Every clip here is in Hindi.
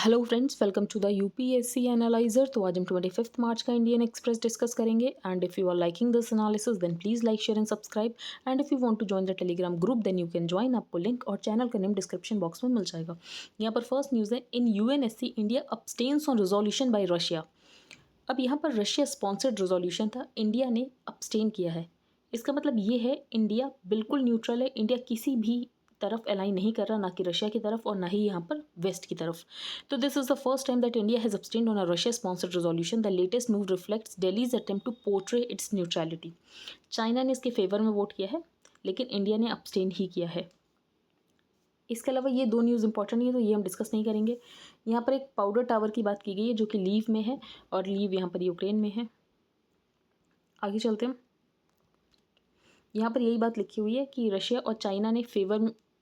Hello friends, welcome to the UPSC analyser. तो आज हम 25 मार्च का इंडियन एक्सप्रेस डिस्कस करेंगे। And if you are liking this analysis then please like share and subscribe. And if you want to join the Telegram group then you can join. आपको लिंक और चैनल का नेम डिस्क्रिप्शन बॉक्स में मिल जाएगा। यहाँ पर फर्स्ट न्यूज़ है, in UNSC India abstains on resolution by Russia. अब यहाँ पर रशिया स्पॉन्सर्ड रिजोल्यूशन था, इंडिया ने अब्सटेन किया है। इसका मतलब ये है इंडिया बिल्कुल न्यूट्रल है, इंडिया किसी भी तरफ अलाइन नहीं कर रहा, ना कि रशिया की तरफ और ना ही यहाँ पर वेस्ट की तरफ। तो this is the first time that India has abstained on a Russia sponsored resolution. The latest move reflects Delhi's attempt to portray its neutrality. China ने इसके फेवर में वोट किया है, लेकिन इंडिया ने अब्सटेन ही किया है। इसके अलावा ये दो न्यूज़ इंपॉर्टेंट नहीं है, तो ये हम डिस्कस नहीं करेंगे। यहाँ पर एक पाउडर टावर की बात की गई है जो कि लीव में है, और लीव यहाँ पर यूक्रेन में है। आगे चलते हैं। यहाँ पर यही बात लिखी हुई है कि रशिया और चाइना ने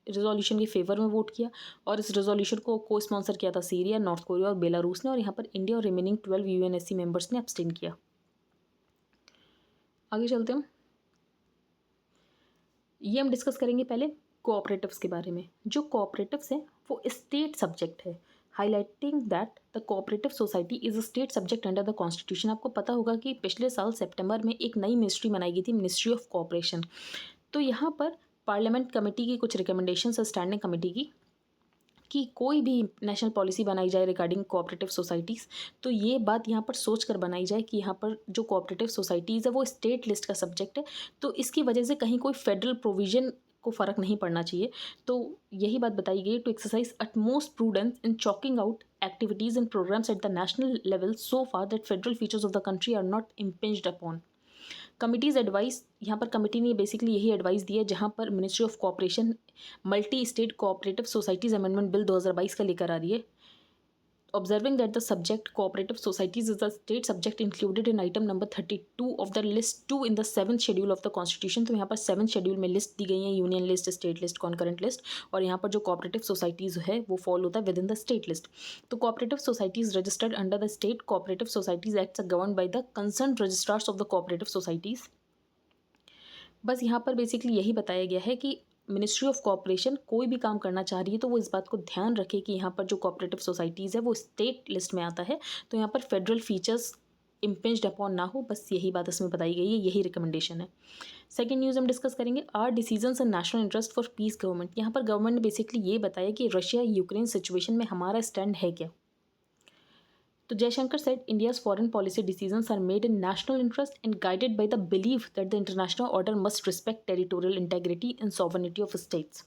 रिजोल्यूशन के फेवर में वोट किया, और इस रिजोल्यूशन को स्पॉन्सर किया था सीरिया, नॉर्थ कोरिया और बेलारूस ने, और यहाँ पर इंडिया और रिमेनिंग 12 यूएनएससी मेंबर्स ने अब्सटेन किया। आगे चलते हैं। ये हम डिस्कस करेंगे पहले कोऑपरेटिव्स के बारे में। जो कोऑपरेटिव्स हैं वो स्टेट सब्जेक्ट है, highlighting that the cooperative society is a state subject under the constitution. आपको पता होगा कि पिछले साल सितंबर में एक नई मिनिस्ट्री बनाई गई थी, मिनिस्ट्री ऑफ कोऑपरेशन। तो यहाँ पर पार्लियामेंट कमेटी की कुछ रिकमेंडेशंस है, स्टैंडिंग कमेटी की, कि कोई भी नेशनल पॉलिसी बनाई जाए रिगार्डिंग कोऑपरेटिव सोसाइटीज़, तो ये बात यहाँ पर सोच कर बनाई जाए कि यहाँ पर जो कोऑपरेटिव सोसाइटीज़ है वो स्टेट लिस्ट का सब्जेक्ट है, तो इसकी वजह से कहीं कोई फेडरल प्रोविजन को फ़र्क नहीं पड़ना चाहिए। तो यही बात बताई गई, to exercise utmost prudence in chalking out activities and programmes at the national level so far that federal features of the country are not impinged upon. Committee's advice, यहाँ पर कमिटी ने बेसिकली यही एडवाइस दी है, जहाँ पर ministry of cooperation multi state cooperative societies amendment bill 2022 का लेकर आ रही है। Observing that the subject cooperative societies is a state subject included in item number 32 of the list 2 in the 7th schedule of the constitution। तो यहाँ पर 7th schedule में लिस्ट दी गई है, union list, state list, concurrent list, और यहाँ पर जो कोऑपरेटिव सोसाइटीज़ है वो फॉल होता है within the state list. तो cooperative societies registered under the state cooperative societies acts are governed by the concern registrars of the cooperative societies. बस यहाँ पर बेसिकली यही बताया गया है कि मिनिस्ट्री ऑफ कोऑपरेशन कोई भी काम करना चाह रही है तो वो इस बात को ध्यान रखे कि यहाँ पर जो कोऑपरेटिव सोसाइटीज़ है वो स्टेट लिस्ट में आता है, तो यहाँ पर फेडरल फीचर्स इम्पिंज्ड अपॉन ना हो, बस यही बात इसमें बताई गई है, यही रिकमेंडेशन है। सेकंड न्यूज़ हम डिस्कस करेंगे, our decisions and national interest for peace government. यहाँ पर गवर्नमेंट ने बेसिकली ये बताया कि रशिया यूक्रेन सिचुएशन में हमारा स्टैंड है क्या। तो Jaishankar said India's foreign policy decisions are made in national interest and guided by the belief that the international order must respect territorial integrity and sovereignty of states।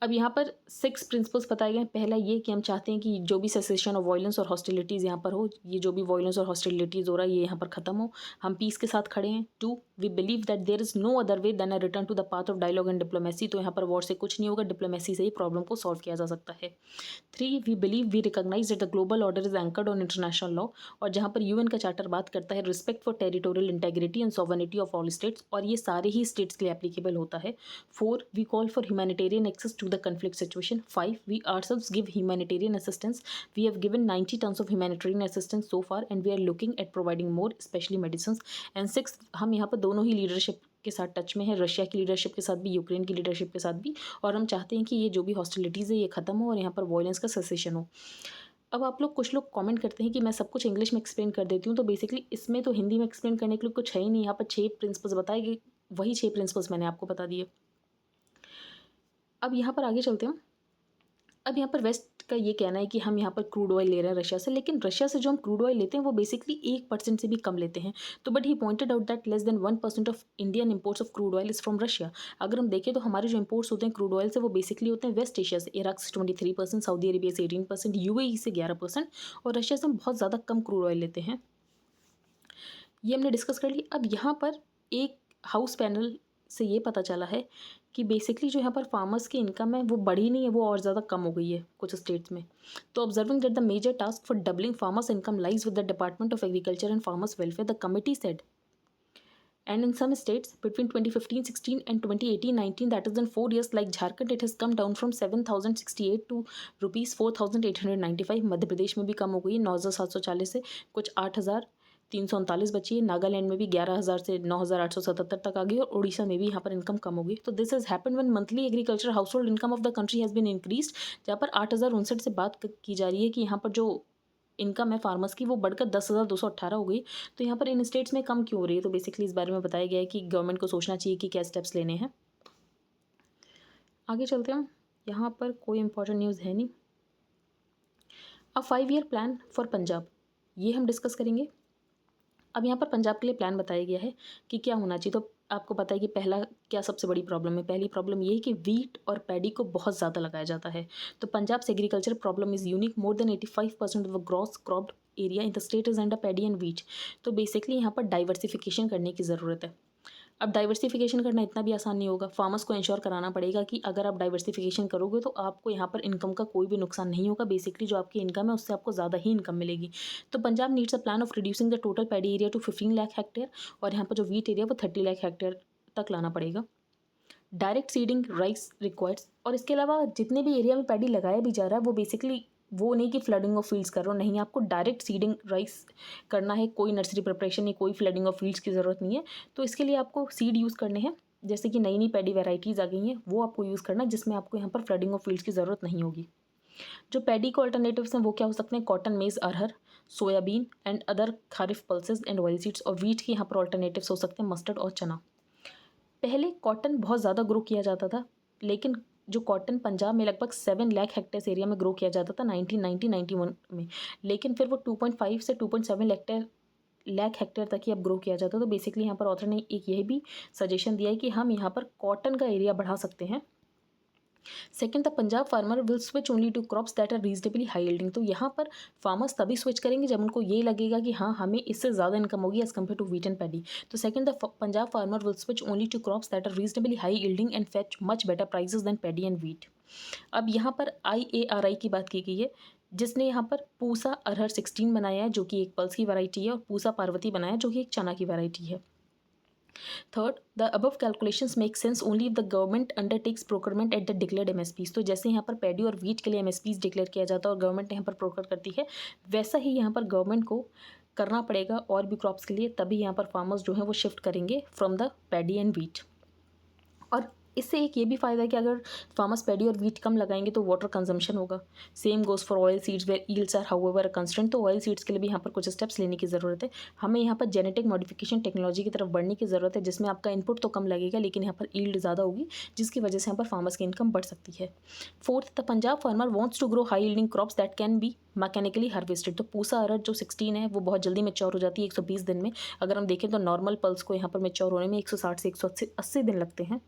अब यहाँ पर 6 प्रिंसिपल्स बताए गए हैं। पहला ये कि हम चाहते हैं कि जो भी सेसेशन ऑफ वायलेंस और हॉस्टिलिटीज़ यहाँ पर हो, ये जो भी वायलेंस और हॉस्टिलिटीज़ हो रहा है ये यहाँ पर ख़त्म हो, हम पीस के साथ खड़े हैं। 2, we believe that there is no other way than a return to the path of dialogue and diplomacy. तो यहाँ पर वॉर से कुछ नहीं होगा, डिप्लोमेसी से ही प्रॉब्लम को सॉल्व किया जा सकता है। 3, we believe we recognise that the global order is anchored on international law, और जहाँ पर यूएन का चार्टर बात करता है respect for territorial integrity and sovereignty of all states, और ये सारे ही स्टेट्स के लिए एप्लीकेबल होता है। 4, we call for humanitarian access to the conflict situation. 5, we ourselves give humanitarian assistance. We have given 90 tons of humanitarian assistance so far and we are looking at providing more, especially medicines. And 6, हम यहाँ पर दोनों ही लीडरशिप के साथ टच में है, रशिया की लीडरशिप के साथ भी, यूक्रेन की लीडरशिप के साथ भी, और हम चाहते हैं कि ये जो भी हॉस्टिलिटीज़ है ये ख़त्म हो और यहाँ पर वायलेंस का सेसेशन हो। अब आप लोग, कुछ लोग कमेंट करते हैं कि मैं सब कुछ इंग्लिश में एक्सप्लेन कर देती हूँ, तो बेसिकली इसमें तो हिंदी में एक्सप्लेन करने के लिए कुछ है ही नहीं। यहाँ पर 6 प्रिंसिपल्स बताए गए, वही 6 प्रिंसिपल्स मैंने आपको बता दिए। अब यहाँ पर आगे चलते हैं। अब यहाँ पर वेस्ट का ये कहना है कि हम यहाँ पर क्रूड ऑयल ले रहे हैं रशिया से, लेकिन रशिया से जो हम क्रूड ऑयल लेते हैं वो बेसिकली 1% से भी कम लेते हैं। तो but he pointed out that less than 1% of Indian imports of crude oil is from Russia. अगर हम देखें तो हमारे जो इंपोर्ट्स होते हैं क्रूड ऑयल से वो बेसिकली होते हैं वेस्ट एशिया से, इराक से 23%, सऊदी अरेबिया से 18%, यूएई से 11%, और रशिया से हम बहुत ज़्यादा कम क्रूड ऑयल लेते हैं। ये हमने डिस्कस कर लिया। अब यहाँ पर एक हाउस पैनल से ये पता चला है कि बेसिकली जो यहाँ पर फार्मर्स की इनकम है वो बढ़ी नहीं है, वो और ज़्यादा कम हो गई है कुछ स्टेट्स में। तो observing that the major task for doubling farmers income lies with the department of agriculture and farmers welfare, the committee said, and in some states between 2015-16 and 2018-19, that is in 4 years, like Jharkhand, it has come down from 7,068 to rupees 4,895। Madhya Pradesh में भी कम हो गई है, 9,740 से कुछ 8,000 339 बची है। नागालैंड में भी 11,000 से 9,877 तक आ गई और उड़ीसा में भी यहाँ पर इनकम कम हो गई। तो this has happened when monthly agriculture household income of the country has been increased, जहाँ पर 8,059 से बात की जा रही है कि यहाँ पर जो इनकम है फार्मर्स की वो बढ़कर 10,218 हो गई। तो यहाँ पर इन स्टेट्स में कम क्यों हो रही है? तो बेसिकली इस बारे में बताया गया है कि गवर्नमेंट को सोचना चाहिए कि क्या स्टेप्स लेने हैं। आगे चलते हैं। यहाँ पर कोई इंपॉर्टेंट न्यूज़ है नहीं। अब 5 ईयर प्लान फॉर पंजाब, ये हम डिस्कस करेंगे। अब यहाँ पर पंजाब के लिए प्लान बताया गया है कि क्या होना चाहिए। तो आपको पता है कि पहला क्या सबसे बड़ी प्रॉब्लम है। पहली प्रॉब्लम ये है कि वीट और पैडी को बहुत ज़्यादा लगाया जाता है। तो पंजाब से agriculture problem is unique, more than 85% of the gross cropped area in the state is under paddy and wheat. तो बेसिकली यहाँ पर डाइवर्सिफिकेशन करने की ज़रूरत है। अब डाइवर्सिफिकेशन करना इतना भी आसान नहीं होगा। फार्मर्स को इंश्योर कराना पड़ेगा कि अगर आप डाइवर्सिफिकेशन करोगे तो आपको यहाँ पर इनकम का कोई भी नुकसान नहीं होगा। बेसिकली जो आपकी इनकम है उससे आपको ज़्यादा ही इनकम मिलेगी। तो Punjab needs a plan of reducing the total paddy area to 15 lakh hectare, और यहाँ पर जो वीट एरिया वो 30 लाख हेक्टेयर तक लाना पड़ेगा। डायरेक्ट सीडिंग राइस रिक्वायर्स, और इसके अलावा जितने भी एरिया में पैडी लगाया भी जा रहा है वो बेसिकली वो नहीं कि फ्लडिंग ऑफ फील्ड्स कर रहा हो, नहीं, आपको डायरेक्ट सीडिंग राइस करना है। कोई नर्सरी प्रिपरेशन नहीं, कोई फ्लडिंग ऑफ फील्ड्स की ज़रूरत नहीं है। तो इसके लिए आपको सीड यूज़ करने हैं, जैसे कि नई नई पैडी वेराइटीज़ आ गई हैं, वो आपको यूज़ करना है जिसमें आपको यहाँ पर फ्लडिंग ऑफ फील्ड्स की ज़रूरत नहीं होगी। जो पैडी के ऑल्टरनेटिव्स हैं वो क्या हो सकते हैं? Cotton, maize, arhar, soybean and other kharif pulses and oil seeds. और वीट के यहाँ पर ऑल्टरनेटिव्स हो सकते हैं मस्टर्ड और चना। पहले कॉटन बहुत ज़्यादा ग्रो किया जाता था, लेकिन जो कॉटन पंजाब में लगभग 7 लाख हेक्टेयर एरिया में ग्रो किया जाता था 1990-91 में, लेकिन फिर वो 2.5 से 2.7 लाख हेक्टेयर तक ही अब ग्रो किया जाता। तो बेसिकली यहाँ पर ऑथर ने एक यह भी सजेशन दिया है कि हम यहाँ पर कॉटन का एरिया बढ़ा सकते हैं। Second, the Punjab farmer will switch only to crops that are reasonably high yielding. तो यहाँ पर फार्मर्स तभी स्विच करेंगे जब उनको ये लगेगा कि हाँ हमें इससे ज़्यादा इनकम होगी as compare to wheat and paddy. तो second, the Punjab farmer will switch only to crops that are reasonably high yielding and fetch much better prices than paddy and wheat. अब यहाँ पर IARI की बात की गई है, जिसने यहाँ पर पूसा अरहर 16 बनाया है जो कि एक पल्स की वैरायटी है, और पूसा पार्वती बनाया है जो कि एक चना की वैरायटी है। Third, the above calculations make sense only if the government undertakes procurement at the declared MSPs। तो जैसे यहाँ पर पैडी और वीट के लिए MSPs डिक्लेयर किया जाता है और गवर्नमेंट यहाँ पर प्रोक्योर करती है, वैसा ही यहाँ पर गवर्नमेंट को करना पड़ेगा और भी क्रॉप्स के लिए, तभी यहाँ पर फार्मर्स जो हैं वो शिफ्ट करेंगे from the paddy and wheat. और इससे एक ये भी फ़ायदा है कि अगर फार्मर्स पैडी और वीट कम लगाएंगे तो वाटर कंजम्पशन होगा। Same goes for oil seeds where yields are however a constraint. तो ऑयल सीड्स के लिए भी यहाँ पर कुछ स्टेप्स लेने की ज़रूरत है। हमें यहाँ पर जेनेटिक मॉडिफिकेशन टेक्नोलॉजी की तरफ बढ़ने की ज़रूरत है, जिसमें आपका इनपुट तो कम लगेगा लेकिन यहाँ पर यील्ड ज़्यादा होगी, जिसकी वजह से यहाँ पर फार्मर्स की इनकम बढ़ सकती है। Fourth, the Punjab farmer wants to grow high yielding crops that can be mechanically harvested. तो पूसा अरहर जो 16 है वो बहुत जल्दी मैच्योर हो जाती है 120 दिन में। अगर हम देखें तो नॉर्मल पल्स को यहाँ पर मैच्योर होने में 160 से 180 दिन लगते हैं।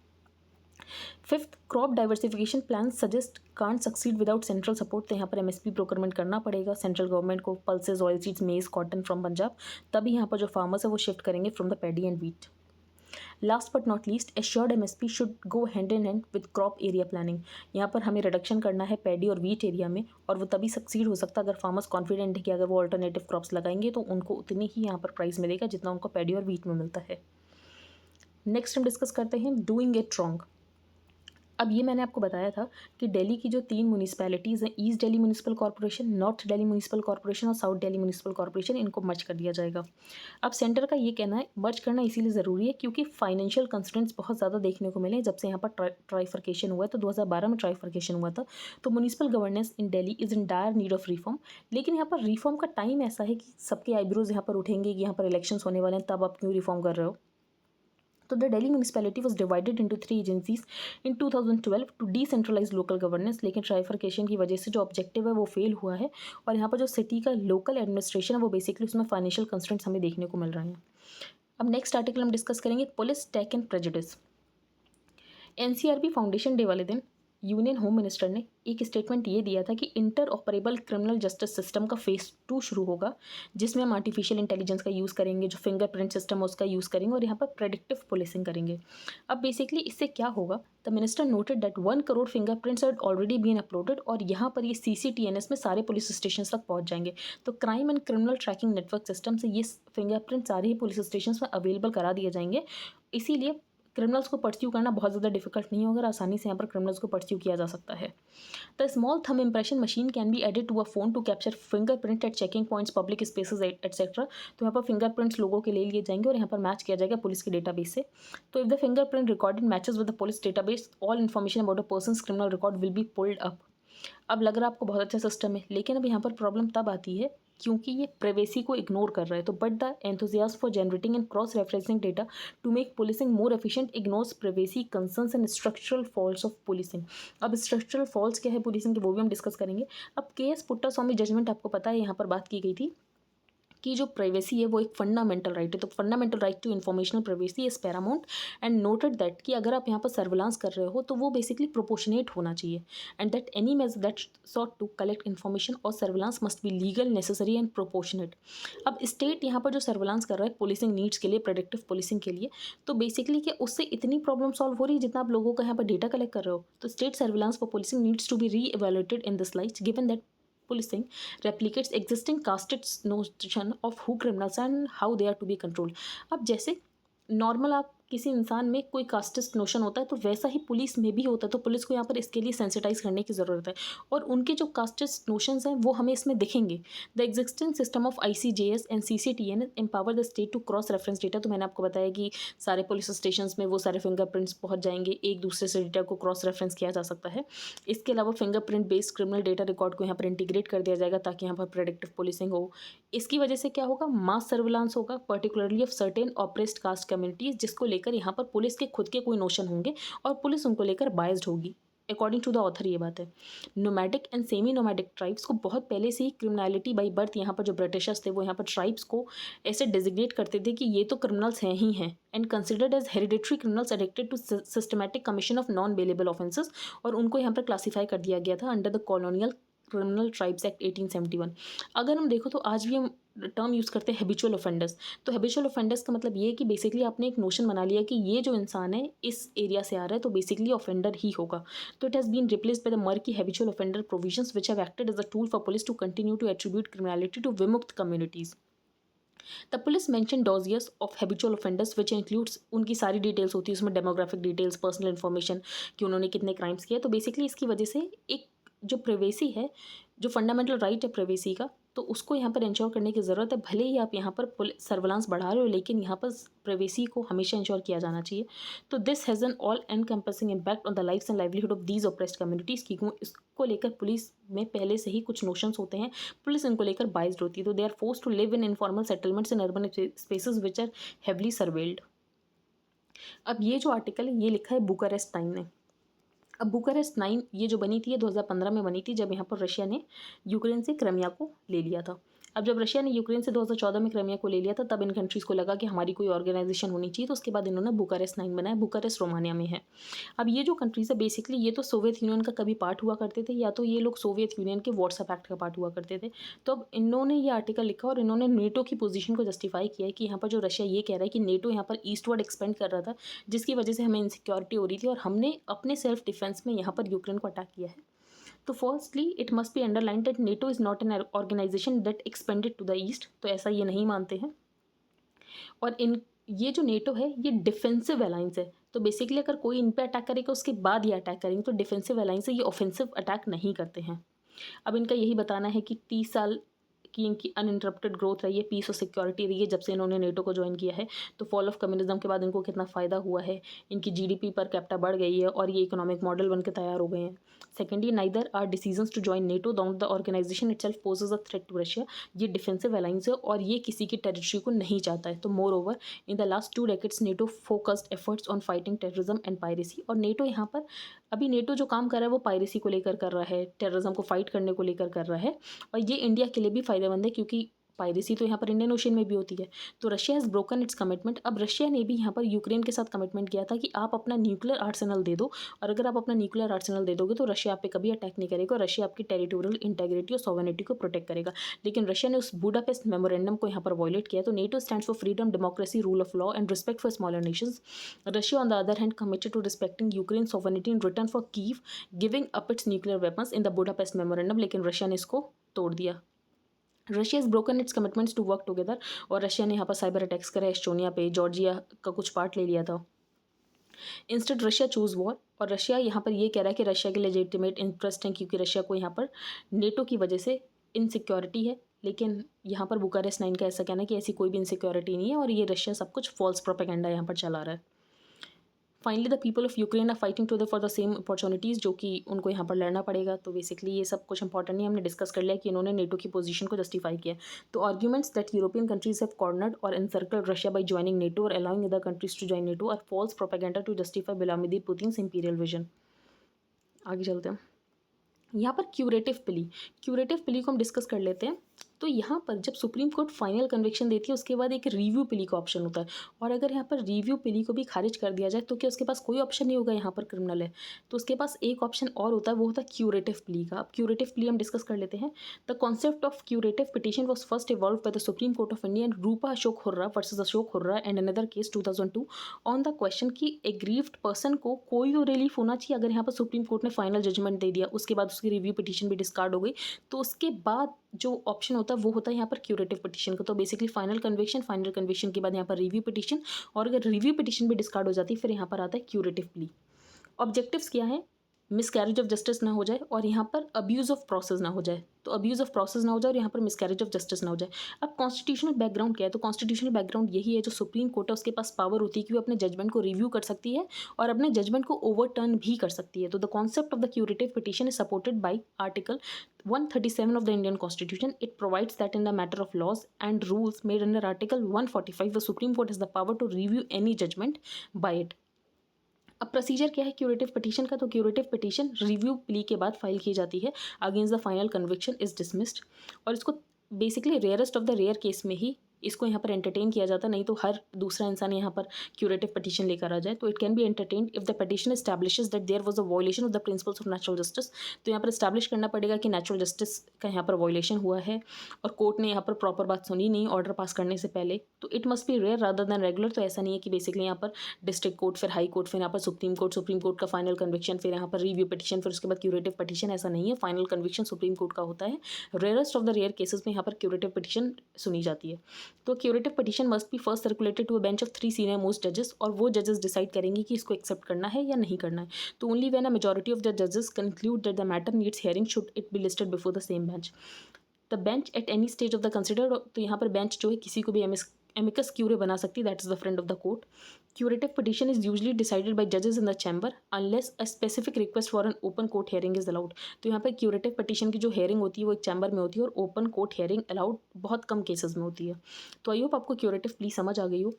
Fifth, crop diversification plan suggest can't succeed without central support. तो यहाँ पर MSP प्रोक्योरमेंट करना पड़ेगा सेंट्रल गवर्नमेंट को, पल्सेस, ऑयल सीड्स, मेज, कॉटन फ्रॉम पंजाब, तभी यहाँ पर जो फार्मर्स है वो शिफ्ट करेंगे from the paddy and wheat. Last but not least, assured MSP should go hand in hand with crop area planning. यहाँ पर हमें रिडक्शन करना है पैडी और वीट एरिया में, और वो तभी सक्सीड हो सकता है अगर फार्मर्स कॉन्फिडेंट है कि अगर वो अल्टरनेटिव क्रॉप्स लगाएंगे तो उनको उतनी ही यहाँ पर प्राइस मिलेगा जितना उनको पैडी और वीट में मिलता है। नेक्स्ट हम डिस्कस करते हैं डूइंग इट रॉन्ग। अब ये मैंने आपको बताया था कि दिल्ली की जो 3 म्यूनिसपैलिटीज़ हैं, east Delhi municipal corporation, north Delhi municipal corporation और साउथ दिल्ली म्यूनिसिपल कॉर्पोरेशन, इनको मर्ज कर दिया जाएगा। अब सेंटर का ये कहना है मर्ज करना इसीलिए ज़रूरी है क्योंकि फाइनेंशियल कंस्ट्रेंट्स बहुत ज़्यादा देखने को मिले जब से यहाँ पर ट्राइफर्केशन हुआ है। तो 2012 में ट्राइफर्केशन हुआ था। तो municipal governance in Delhi is in dire need of reform. लेकिन यहाँ पर रिफॉर्म का टाइम ऐसा है कि सबके आईब्रोज यहाँ पर उठेंगे कि यहाँ पर इलेक्शंस होने वाले हैं, तब आप क्यों रिफॉर्म कर रहे हो। तो the Delhi municipality was divided into 3 agencies in 2012 to decentralize local governance। लेकिन ट्राइफर्केशन की वजह से जो ऑब्जेक्टिव है वो फेल हुआ है, और यहाँ पर जो सिटी का लोकल एडमिनिस्ट्रेशन है वो बेसिकली उसमें फाइनेंशियल कंस्ट्रेंट्स हमें देखने को मिल रहे हैं। अब नेक्स्ट आर्टिकल हम डिस्कस करेंगे police tech and prejudice. NCRB foundation day वाले दिन यूनियन होम मिनिस्टर ने एक स्टेटमेंट ये दिया था कि inter operable criminal justice system का फेज़ 2 शुरू होगा, जिसमें हम आर्टिफिशियल इंटेलिजेंस का यूज़ करेंगे, जो फिंगरप्रिंट सिस्टम है उसका यूज़ करेंगे, और यहाँ पर प्रेडिक्टिव पुलिसिंग करेंगे। अब बेसिकली इससे क्या होगा, the minister noted that 1 crore fingerprints had already been uploaded, और यहाँ पर ये CCTNS में सारे पुलिस स्टेशन तक पहुँच जाएंगे। तो crime and criminal tracking network system से ये फिंगरप्रिंट सारे ही पुलिस स्टेशन में अवेलेबल करा दिए जाएंगे। इसीलिए क्रिमिनल्स को परस्यू करना बहुत ज़्यादा डिफिकल्ट नहीं होगा, आसानी से यहाँ पर क्रिमिनल्स को परस्यू किया जा सकता है। The small thumb impression machine can be added to a phone to capture fingerprint at checking points, public spaces et cetera. तो यहाँ पर फिंगरप्रिंट्स लोगों के ले लिए जाएंगे और यहाँ पर मैच किया जाएगा पुलिस के डेटाबेस से। तो if the fingerprint recorded matches with the police database, all information about a persons criminal record will be pulled up. अब लग रहा है आपको बहुत अच्छा सिस्टम है, लेकिन अब यहाँ पर प्रॉब्लम तब आती है क्योंकि ये प्राइवेसी को इग्नोर कर रहा है। तो but the enthusiasm for generating and cross referencing data to make policing more efficient ignores privacy concerns and structural faults of policing. अब स्ट्रक्चरल फॉल्ट्स क्या है पुलिसिंग के, वो भी हम डिस्कस करेंगे। अब केएस पुट्टास्वामी जजमेंट आपको पता है यहाँ पर बात की गई थी कि जो प्राइवेसी है वो एक फंडामेंटल राइट है। तो fundamental right to informational privacy is paramount and noted that कि अगर आप यहाँ पर सर्विलांस कर रहे हो तो वो बेसिकली प्रोपोर्शनेट होना चाहिए and that any measure that sought to collect information और surveillance must be legal, necessary and proportionate. अब स्टेट यहाँ पर जो सर्विलांस कर रहा है पुलिसिंग नीड्स के लिए, प्रोडक्टिव पुलिसिंग के लिए, तो बेसिकली क्या उससे इतनी प्रॉब्लम सॉल्व हो रही है जितना आप लोगों का यहाँ पर डेटा कलेक्ट कर रहे हो। तो state surveillance for policing needs to be re evaluated in this light given that policing replicates existing casted notion of who criminals and how they are to be controlled। अब जैसे नॉर्मल आप किसी इंसान में कोई कास्टिस्ट नोशन होता है तो वैसा ही पुलिस में भी होता है। तो पुलिस को यहाँ पर इसके लिए सेंसिटाइज करने की ज़रूरत है और उनके जो कास्टिस्ट नोशंस हैं वो हमें इसमें दिखेंगे। The existing system of ICJS and CCTN empower the state to cross reference data. तो मैंने आपको बताया कि सारे पुलिस स्टेशन में वो सारे फिंगरप्रिंट्स पहुँच जाएंगे, एक दूसरे से डेटा को क्रॉस रेफरेंस किया जा सकता है। इसके अलावा fingerprint based criminal data record को यहाँ पर इंटीग्रेट कर दिया जाएगा ताकि यहाँ पर प्रेडिक्टिव पुलिसिंग हो। इसकी वजह से क्या होगा, मास सर्विलांस होगा particularly of certain oppressed cast communities, जिसको लेकर यहाँ पर पुलिस के खुद के कोई नोशन होंगे और पुलिस उनको लेकर बायस्ड होगी। अकॉर्डिंग टू द ऑथर ये बात है। Nomadic and semi nomadic tribes को बहुत पहले से ही क्रिमिनलिटी बाई बर्थ, यहाँ पर जो ब्रिटिशर्स थे वो यहाँ पर ट्राइब्स को ऐसे डिजिग्नेट करते थे कि ये तो क्रिमिनल्स हैं ही हैं and considered as hereditary criminals addicted to systematic commission of non bailable offences. और उनको यहाँ पर क्लासीफाई कर दिया गया था under the colonial criminal tribes act 1871। अगर हम देखो तो आज भी हम टर्म यूज़ करते हैं हैबिचुअल ऑफेंडर्स। तो हैबिचुअल ऑफेंडर्स का मतलब ये है कि बेसिकली आपने एक नोशन बना लिया कि ये जो इंसान है इस एरिया से आ रहा है तो बेसिकली ऑफेंडर ही होगा। तो it has been replaced by the murky habitual offender provisions which have acted as a tool for police to continue to attribute criminality to Vimukta communities. The police mention dossiers of habitual offenders which includes, उनकी सारी डिटेल्स होती है उसमें, डेमोग्राफिक डिटेल्स, पर्सनल इन्फॉर्मेशन कि उन्होंने कितने क्राइम्स किए। तो बेसिकली इसकी वजह से एक जो प्राइवेसी है, जो फंडामेंटल राइट है प्राइवेसी का, तो उसको यहाँ पर इंश्योर करने की ज़रूरत है। भले ही आप यहाँ पर सर्विलांस बढ़ा रहे हो लेकिन यहाँ पर प्राइवेसी को हमेशा इंश्योर किया जाना चाहिए। तो this has an all encompassing impact on the lifes and livelihood of these oppressed communities. क्योंकि इसको लेकर पुलिस में पहले से ही कुछ नोशंस होते हैं, पुलिस इनको लेकर बाइज्ड होती है। तो they are force to live in informal settlements in urban spaces which are heavily surveilled. अब ये जो आर्टिकल है ये लिखा है बुकारेस्ट टाइम ने। अब बुकारेस्ट 9 ये जो बनी थी ये 2015 में बनी थी जब यहाँ पर रशिया ने यूक्रेन से क्राइमिया को ले लिया था। अब जब रशिया ने यूक्रेन से 2014 में क्राइमिया को ले लिया था तब इन कंट्रीज़ को लगा कि हमारी कोई ऑर्गेनाइजेशन होनी चाहिए, तो उसके बाद इन्होंने बुकारेस्ट 9 बनाया। बुकारेस्ट रोमानिया में है। अब ये जो कंट्रीज़ है बेसिकली ये तो सोवियत यूनियन का कभी पार्ट हुआ करते थे या तो ये लोग सोवियत यूनियन के व्हाट्सएप एक्ट का पार्ट हुआ करते थे। तो अब इन्होंने ये आर्टिकल लिखा और इन्होंने नेटो की पोजीशन को जस्टिफाई किया है कि यहाँ पर जो रशिया ये कह रहा है कि नेटो यहाँ पर ईस्टवर्ड एक्सपेंड कर रहा था जिसकी वजह से हमें इनसिक्योरिटी हो रही थी और हमने अपने सेल्फ डिफेंस में यहाँ पर यूक्रेन को अटैक किया है। तो firstly it must be underline that NATO is not an organisation that expanded to the east. तो ऐसा ये नहीं मानते हैं। और इन ये जो नेटो है ये डिफेंसिव अलायंस है। तो बेसिकली अगर कोई इन पे अटैक करेगा उसके बाद ये अटैक करेंगे। तो डिफेंसिव अलायंस है, ये ऑफेंसिव अटैक नहीं करते हैं। अब इनका यही बताना है कि 30 साल की इनकी अनइंटरप्टेड ग्रोथ रही है, पीस और सिक्योरिटी रही है जब से इन्होंने नेटो को ज्वाइन किया है। तो फॉल ऑफ कम्युनिज्म के बाद इनको कितना फ़ायदा हुआ है, इनकी GDP पर कैपिटा बढ़ गई है और ये इकोनॉमिक मॉडल बन के तैयार हो गए हैं। Secondly, neither are decisions to join NATO down the organisation itself poses a threat to Russia. ये डिफेंसिव अलायंस है और ये किसी की टेरिटरी को नहीं चाहता है। तो more over in the last 2 decades NATO focused efforts on fighting terrorism and piracy. और नेटो यहाँ पर अभी नेटो जो काम कर रहा है वो पायरेसी को लेकर कर रहा है, टेररिज्म को फाइट करने को लेकर कर रहा है। और ये इंडिया के लिए भी फ़ायदेमंद है क्योंकि पायरेसी तो यहाँ पर इंडियन ओशन में भी होती है। तो Russia has broken it's commitment. अब रशिया ने भी यहाँ पर यूक्रेन के साथ कमिटमेंट किया था कि आप अपना न्यूक्लियर आर्सेनल दे दो और अगर आप अपना न्यूक्लियर आर्सेनल दे दोगे तो रशिया आप पे कभी अटैक नहीं करेगा और रशिया आपकी टेरिटोरियल इंटेग्रिटी और सॉवरेनिटी को प्रोटेक्ट करेगा। लेकिन रशिया ने उस बुडापेस्ट मेमोरेंडम को यहाँ पर वॉयलेट किया। तो NATO stands for freedom, democracy, rule of law and respect for smaller nations. Russia on the other hand committed to respecting Ukraine sovereignty in return for Kyiv giving up its nuclear weapons in the Budapest memorandum. लेकिन रशिया ने इसको तोड़ दिया। Russia is broken its commitments to work together. और रशिया ने यहाँ पर साइबर अटैक्स करे एस्टोनिया पे, जॉर्जिया का कुछ पार्ट ले लिया था। इंस्टेड रशिया चूज़ वॉर, और रशिया यहाँ पर ये कह रहा है कि रशिया के लेजिटिमेट इंटरेस्ट हैं क्योंकि रशिया को यहाँ पर नेटो की वजह से इनसिक्योरिटी है। लेकिन यहाँ पर बुकारेस्ट 9 का ऐसा कहना है कि ऐसी कोई भी इनसिक्योरिटी नहीं है और ये रशिया सब कुछ फॉल्स प्रोपेगेंडा यहाँ पर चला रहा है। Finally the people of Ukraine are fighting together for the same opportunities, जो कि उनको यहाँ पर लड़ना पड़ेगा। तो बेसिकली ये सब कुछ इंपॉर्टेंट नहीं, हमने डिस्कस कर लिया कि इन्होंने नेटो की पोजीशन को जस्टिफाई किया। तो arguments that European countries have cornered और encircled Russia by joining NATO और allowing other countries to join NATO are false propaganda to justify Vladimir Putin's imperial vision. आगे चलते हैं। यहाँ पर क्यूरेटिव प्ली को हम डिस्कस कर लेते हैं। तो यहाँ पर जब सुप्रीम कोर्ट फाइनल कन्विक्शन देती है उसके बाद एक रिव्यू प्ली का ऑप्शन होता है, और अगर यहाँ पर रिव्यू प्ली को भी खारिज कर दिया जाए तो क्या उसके पास कोई ऑप्शन नहीं होगा, यहाँ पर क्रिमिनल है तो उसके पास एक ऑप्शन और होता है, वो होता है क्यूरेटिव प्ली का। अब क्यूरेटिव प्ली हम डिस्कस कर लेते हैं। The concept of curative petition was first evolve by the supreme court of India and Rupa Ashok hurrah versus Ashok hurrah and another case 2002 on the question कि एग्रीव्ड पर्सन को कोई तो रिलीफ होना चाहिए। अगर यहाँ पर सुप्रीम कोर्ट ने फाइनल जजमेंट दे दिया, उसके बाद उसकी रिव्यू पिटिशन भी डिस्कार्ड हो गई, तो उसके बाद जो ऑप्शन होता है वो होता है यहाँ पर क्यूरेटिव पिटिशन का। तो बेसिकली फाइनल कन्विक्शन के बाद यहाँ पर रिव्यू पिटिशन, और अगर रिव्यू पिटिशन भी डिस्कार्ड हो जाती है फिर यहाँ पर आता है क्यूरेटिव प्ली। ऑब्जेक्टिव्स क्या है? मिसकैरेज ऑफ जस्टिस ना हो जाए और यहाँ पर अब्यूज़ ऑफ प्रोसेस ना हो जाए। तो अब्यूज़ ऑफ प्रोसेस ना हो जाए और यहाँ पर मिसकैरेज ऑफ जस्टिस ना हो जाए। अब कॉन्स्टिट्यूशनल बैकग्राउंड क्या है? तो कॉन्स्टिट्यूशनल बैकग्राउंड यही है, जो सुप्रीम कोर्ट है उसके पास पावर होती है कि वो अपने जजमेंट को रिव्यू कर सकती है और अपने जजमेंट को ओवरटर्न भी कर सकती है। तो the concept of the curative petition is supported by article 137 of the Indian Constitution. It provides that in the matter of laws and rules made under Article 145, the Supreme Court has the power to review any judgment by it. अब प्रोसीजर क्या है क्यूरेटिव पिटीशन का? तो क्यूरेटिव पिटीशन रिव्यू प्ली के बाद फाइल की जाती है against the final conviction is dismissed, और इसको basically rarest of the rare case में ही इसको यहाँ पर एंटरटेन किया जाता है, नहीं तो हर दूसरा इंसान यहाँ पर क्यूरेटिव पिटीशन लेकर आ जाए। तो it can be entertained if the petition establishes that there was a violation of the principles of natural justice. तो यहाँ पर एस्टैब्लिश करना पड़ेगा कि नेचुरल जस्टिस का यहाँ पर वायलेशन हुआ है और कोर्ट ने यहाँ पर प्रॉपर बात सुनी नहीं ऑर्डर पास करने से पहले। तो it must be rare rather than regular. तो ऐसा नहीं है कि बेसिकली यहाँ पर डिस्ट्रिक्ट कोर्ट, फिर हाई कोर्ट, फिर यहाँ पर सुप्रीम कोर्ट का फाइनल कन्विक्शन, फिर यहाँ पर रिव्यू पिटीशन, फिर उसके बाद क्यूरेटिव पिटीशन, ऐसा नहीं है। फाइनल कन्विक्शन सुप्रीम कोर्ट का होता है। Rarest of the rare cases में यहाँ पर क्यूरेटिव पिटीशन सुनी जाती है। तो curative petition must be first circulated to a bench of 3 senior most जजेस, और वो जजेस डिसाइड करेंगे कि इसको एक्सेप्ट करना है या नहीं करना है। तो only when a majority of the जजेस conclude that the matter needs hearing should it be listed before the same bench. The bench at any stage of the consider, तो यहाँ पर बेंच जो है किसी को भी एमिकस क्यूरे बना सकती है, that is the friend of the court. Curative petition is usually decided by जजेस in the chamber unless a specific request for an open court hearing is allowed. तो यहाँ पर क्यूरेटिव पिटीशन की जो हियरिंग होती है वो एक चैम्बर में होती है और ओपन कोर्ट हियरिंग अलाउड बहुत कम केसेस में होती है। तो आई होप आपको क्यूरेटिव प्ली समझ आ गई हो।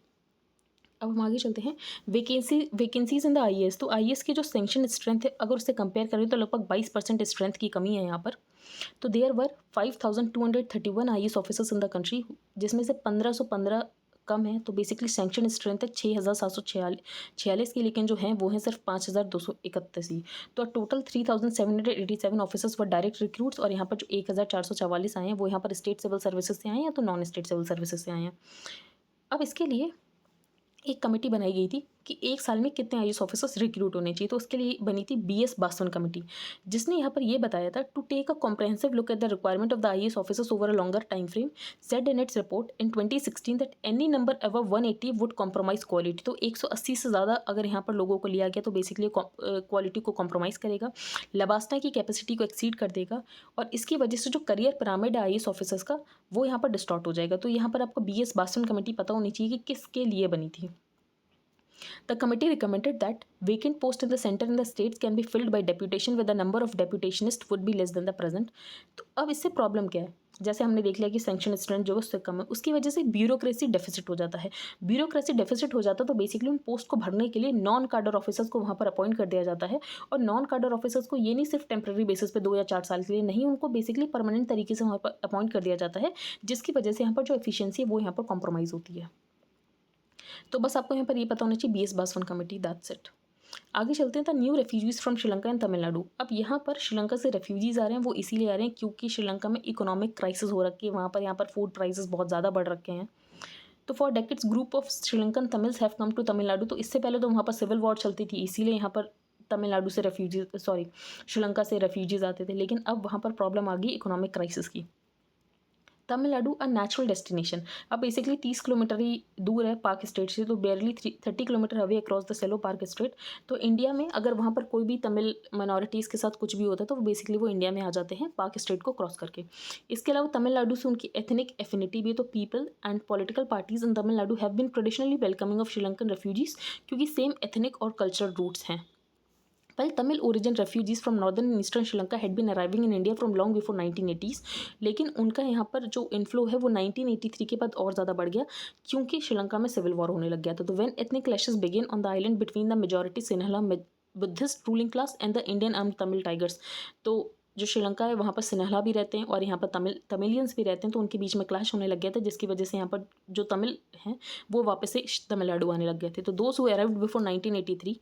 अब हम आगे चलते हैं। Vacancies in the IAS. तो आईएएस की जो सेंक्शन स्ट्रेंथ है अगर उससे कंपेयर करें तो लगभग 22% स्ट्रेंथ की कमी है यहाँ पर। तो there were 5231 IAS officers in the country, जिसमें से 1515 कम है। तो बेसिकली सेंक्शन स्ट्रेंथ है 6746 की, लेकिन जो हैं वो हैं सिर्फ 5231 ही। तो टोटल 3787 ऑफिसर्स वर डायरेक्ट रिक्रूट्स, और यहाँ पर जो 1444 आए हैं वो यहाँ पर स्टेट सिविल सर्विसेज से आए हैं या तो नॉन स्टेट सिविल सर्विसेज से आए हैं। अब इसके लिए एक कमेटी बनाई गई थी कि एक साल में कितने आईएएस ऑफिसर्स रिक्रूट होने चाहिए। तो उसके लिए बनी थी बीएस बासवन कमेटी, जिसने यहाँ पर ये बताया था to take a comprehensive look at the requirement of the IAS officers over a longer time frame, said in its report in 2016 that any number above 180 would compromise quality. तो 180 से ज़्यादा अगर यहाँ पर लोगों को लिया गया तो बेसिकली क्वालिटी को कॉम्प्रोमाइज़ करेगा, लबासना की कैपेसिटी को एक्सीड कर देगा, और इसकी वजह से जो करियर पिरामिड है आईएएस ऑफिसर्स का वो यहाँ पर डिस्टॉर्ट हो जाएगा। तो यहाँ पर आपको बीएस बासवन कमेटी पता होनी चाहिए कि किसके लिए बनी थी। The committee recommended that vacant posts in the center and the states can be filled by deputation where the number of deputationists would be less than the present। तो अब इससे प्रॉब्लम क्या है? जैसे हमने देख लिया कि सैंक्शन स्ट्रेंथ जो है उससे कम है, उसकी वजह से ब्यूरोक्रेसी डेफिसिट हो जाता है। ब्यूरोक्रेसी डेफिसिट हो जाता है तो बेसिकली उन पोस्ट को भरने के लिए नॉन कार्डर ऑफिसर्स को वहाँ पर अपॉइंट कर दिया जाता है, और नॉन कार्डर ऑफिसर्स को ये नहीं सिर्फ टेम्प्रेरी बेसिस पे 2 या 4 साल के लिए नहीं, उनको बेसिकली परमानेंट तरीके से वहाँ पर अपॉइंट कर दिया जाता है, जिसकी वजह से यहाँ पर जो एफिशिएंसी है वो यहाँ पर कॉम्प्रोमाइज़ होती है। तो बस आपको यहाँ पर ये पता होना चाहिए BS Baswan committee, that's it. आगे चलते हैं। The new refugees from Sri Lanka and Tamil Nadu. अब यहाँ पर श्रीलंका से रेफ्यूजीज आ रहे हैं, वो इसीलिए आ रहे हैं क्योंकि श्रीलंका में इकोनॉमिक क्राइसिस हो रखी है, वहाँ पर फूड प्राइसेस बहुत ज़्यादा बढ़ रखे हैं। तो for decades group of Sri Lankan Tamils have come to Tamil Nadu. तो इससे पहले तो वहाँ पर सिविल वॉर चलती थी, इसीलिए यहाँ पर तमिलनाडु से श्रीलंका से रेफ्यूजीज आते थे, लेकिन अब वहाँ पर प्रॉब्लम आ गई इकोनॉमिक क्राइसिस की। Tamil Nadu a natural destination. अब बेसिकली 30 किलोमीटर ही दूर है पाक स्टेट से, तो barely 30 kilometre away across the shallow Palk strait. तो इंडिया में अगर वहाँ पर कोई भी तमिल माइनॉरिटीज़ के साथ कुछ भी होता है तो वो बेसिकली वो इंडिया में आ जाते हैं पाक स्टेट को क्रॉस करके। इसके अलावा तमिलनाडु से उनकी एथनिक एफिनिटी भी है, तो people and political parties in Tamil Nadu have been traditionally welcoming of Sri Lankan refugees, क्योंकि सेम एथनिक और कल्चरल रूट्स हैं। While Tamil origin refugees from northern and eastern Sri Lanka had been arriving in India from long before 1980s, लेकिन उनका यहाँ पर जो इन्फ्लो है वो 1983 के बाद और ज़्यादा बढ़ गया, क्योंकि श्रीलंका में सिविल वॉर होने लग गया था। तो when ethnic clashes began on the island between the majority Sinhala Buddhist ruling class and the Indian armed Tamil tigers, तो जो श्रीलंका है वहाँ पर सिन्हला भी रहते हैं और यहाँ पर तमिलियंस भी रहते हैं, तो उनके बीच में क्लैश होने लग गया था, जिसकी वजह से यहाँ पर जो तमिल हैं वो वापस से तमिलनाडु आने लग गए थे। तो दोज हु अराइव्ड बिफोर 1983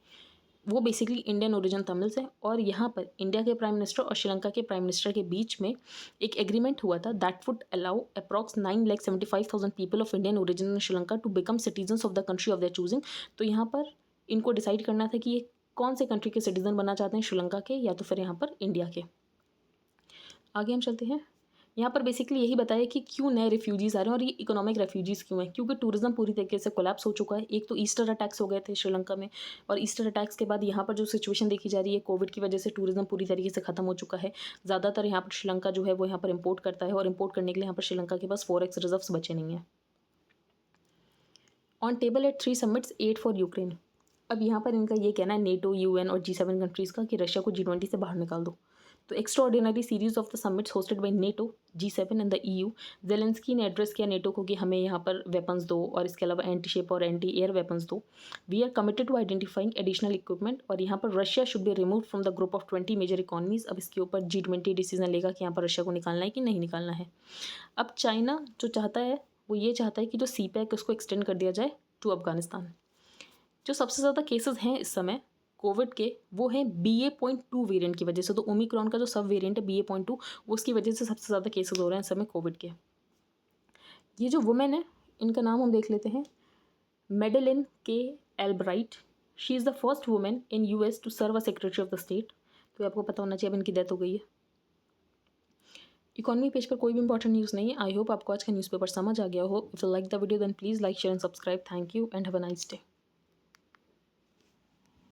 वो बेसिकली इंडियन ओरिजिन तमिल्स है। और यहाँ पर इंडिया के प्राइम मिनिस्टर और श्रीलंका के प्राइम मिनिस्टर के बीच में एक एग्रीमेंट हुआ था that would allow approx 9,75,000 people of Indian origin in Sri Lanka to become citizens of the country of their choosing. तो यहाँ पर इनको डिसाइड करना था कि ये कौन से कंट्री के सिटीजन बनना चाहते हैं, श्रीलंका के या तो फिर यहाँ पर इंडिया के। आगे हम चलते हैं। यहाँ पर बेसिकली यही बताया कि क्यों नए रेफ्यूजीज़ आ रहे हैं और ये इकोनॉमिक रेफ्यूजीज़ क्यों हैं, क्योंकि टूरिज्म पूरी तरीके से कोलैप्स हो चुका है। एक तो ईस्टर अटैक्स हो गए थे श्रीलंका में, और ईस्टर अटैक्स के बाद यहाँ पर जो सिचुएशन देखी जा रही है कोविड की वजह से टूरिज्म पूरी तरीके से खत्म हो चुका है। ज़्यादातर यहाँ पर श्रीलंका जो है वो यहाँ पर इम्पोर्ट करता है, और इम्पोर्ट करने के लिए यहाँ पर श्रीलंका के पास फॉरेक्स रिजर्व्स बचे नहीं हैं। On table at 3 summits 8 for Ukraine. अब यहाँ पर इनका ये कहना है नेटो, यूएन और G7 कंट्रीज़ का कि रशिया को G20 से बाहर निकाल दो। तो extraordinary series of the summits hosted by NATO, G7 and the EU, Zelensky ने एड्रेस किया नेटो को कि हमें यहाँ पर वेपन्स दो और इसके अलावा एंटी शिप और एंटी एयर वेपन्स दो। We are committed to identifying additional equipment, और यहाँ पर Russia should be remove from the group of 20 major economies. अब इसके ऊपर G20 डिसीजन लेगा कि यहाँ पर रशिया को निकालना है कि नहीं निकालना है। अब चाइना जो चाहता है वो ये चाहता है कि जो CPEC उसको एक्सटेंड कर दिया जाए टू अफगानिस्तान। जो सबसे ज़्यादा केसेस हैं इस समय कोविड के वो हैं BA.2 वेरिएंट की वजह से। तो ओमिक्रॉन का जो सब वेरिएंट है BA.2 वो उसकी वजह से सबसे ज़्यादा केसेस हो रहे हैं इस समय कोविड के। ये जो वुमेन है इनका नाम हम देख लेते हैं, Madeleine K Albright. She is the first women in US to serve a secretary of the state. तो आपको पता होना चाहिए अब इनकी डेथ हो गई है। इकॉनमी पेज पर कोई भी इंपॉर्टेंट न्यूज़ नहीं है। आई होप आपको आज का न्यूज़पेपर समझ आ गया हो। If you like the video then please like, share and subscribe. Thank you and have a nice day.